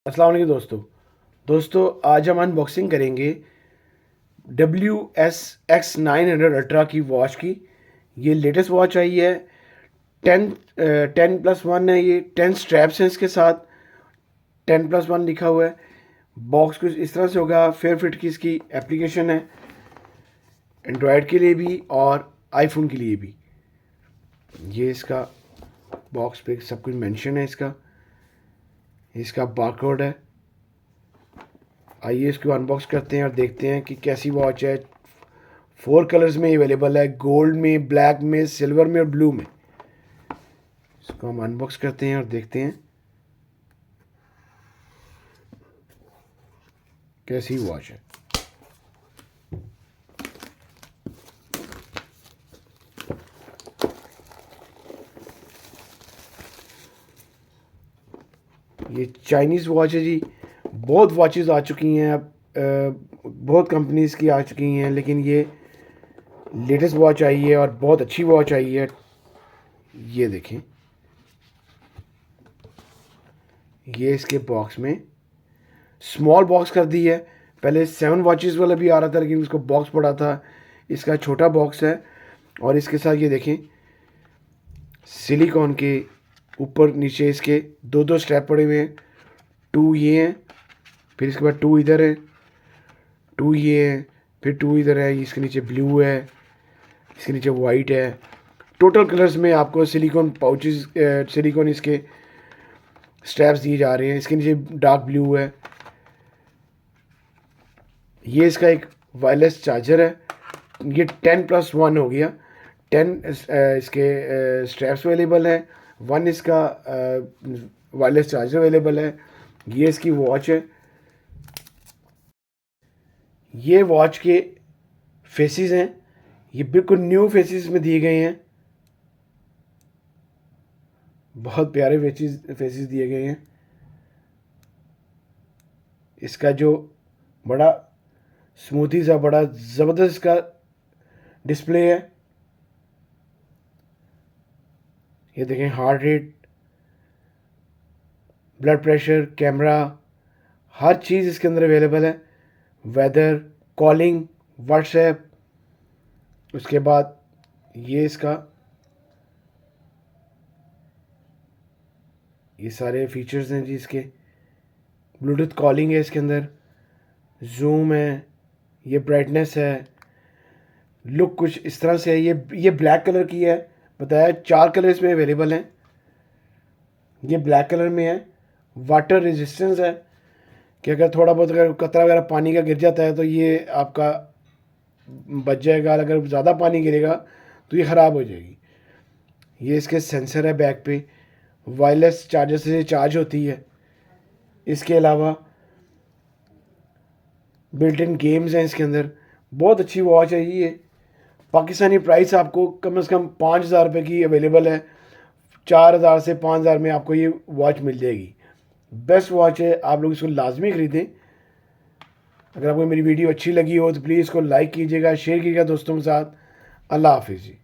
अस्सलाम वालेकुम दोस्तों आज हम अनबॉक्सिंग करेंगे WSX900 अल्ट्रा की वॉच की। ये लेटेस्ट वॉच आई है। 10+1 है। ये 10 स्ट्रैप्स हैं इसके साथ। 10+1 लिखा हुआ है। बॉक्स कुछ इस तरह से होगा। फेयर फिट की इसकी एप्लीकेशन है, एंड्रॉयड के लिए भी और आईफोन के लिए भी। ये इसका बॉक्स पे सब कुछ मेंशन है। इसका बारकोड है। आइए इसको अनबॉक्स करते हैं और देखते हैं कि कैसी वॉच है। 4 कलर्स में अवेलेबल है, गोल्ड में, ब्लैक में, सिल्वर में और ब्लू में। इसको हम अनबॉक्स करते हैं और देखते हैं कैसी वॉच है। ये चाइनीज़ वॉच है जी। बहुत वॉचेस आ चुकी हैं अब, बहुत कंपनीज़ की आ चुकी हैं, लेकिन ये लेटेस्ट वॉच आई है और बहुत अच्छी वॉच आई है। ये देखें, ये इसके बॉक्स में स्मॉल बॉक्स कर दी है। पहले 7 वॉचेस वाला भी आ रहा था, लेकिन उसको बॉक्स पड़ा था। इसका छोटा बॉक्स है और इसके साथ ये देखें, सिलिकॉन के ऊपर नीचे इसके दो दो स्ट्रैप पड़े हुए हैं। 2 ये हैं, फिर इसके बाद 2 इधर है, 2 ये हैं, फिर 2 इधर है। इसके नीचे ब्लू है, इसके नीचे वाइट है। टोटल कलर्स में आपको सिलिकॉन पाउचेस, सिलिकॉन इसके स्ट्रैप्स दिए जा रहे हैं। इसके नीचे डार्क ब्लू है। ये इसका एक वायरलेस चार्जर है। ये 10+1 हो गया। 10 इसके स्ट्रैप्स अवेलेबल हैं। 1 इसका वायरलेस चार्जर अवेलेबल है। ये इसकी वॉच है। ये वॉच के फेसेस हैं। ये बिल्कुल न्यू फेसेस में दिए गए हैं। बहुत प्यारे फेसेस दिए गए हैं। इसका जो बड़ा स्मूथी सा बड़ा ज़बरदस्त का डिस्प्ले है। ये देखें, heart rate, blood pressure, camera, हर चीज़ इसके अंदर अवेलेबल है। Weather, calling, WhatsApp. उसके बाद ये ये सारे फीचर्स हैं जी इसके। ब्लूटूथ कॉलिंग है इसके अंदर, जूम है, ये ब्राइटनेस है। लुक कुछ इस तरह से है। ये ब्लैक कलर की है। बताया 4 कलर इसमें अवेलेबल हैं। ये ब्लैक कलर में है। वाटर रेजिस्टेंस है कि अगर थोड़ा बहुत अगर कतरा वगैरह पानी का गिर जाता है तो ये आपका बच जाएगा। अगर ज़्यादा पानी गिरेगा तो ये ख़राब हो जाएगी। ये इसके सेंसर है बैक पे। वायरलेस चार्जर से चार्ज होती है। इसके अलावा बिल्ट इन गेम्स हैं इसके अंदर। बहुत अच्छी वॉच है ये। पाकिस्तानी प्राइस आपको कम से कम 5,000 रुपये की अवेलेबल है। 4,000 से 5,000 में आपको ये वॉच मिल जाएगी। बेस्ट वॉच है, आप लोग इसको लाजमी ख़रीदें। अगर आपको मेरी वीडियो अच्छी लगी हो तो प्लीज़ इसको लाइक कीजिएगा, शेयर कीजिएगा दोस्तों के साथ। अल्लाह हाफिज़ जी।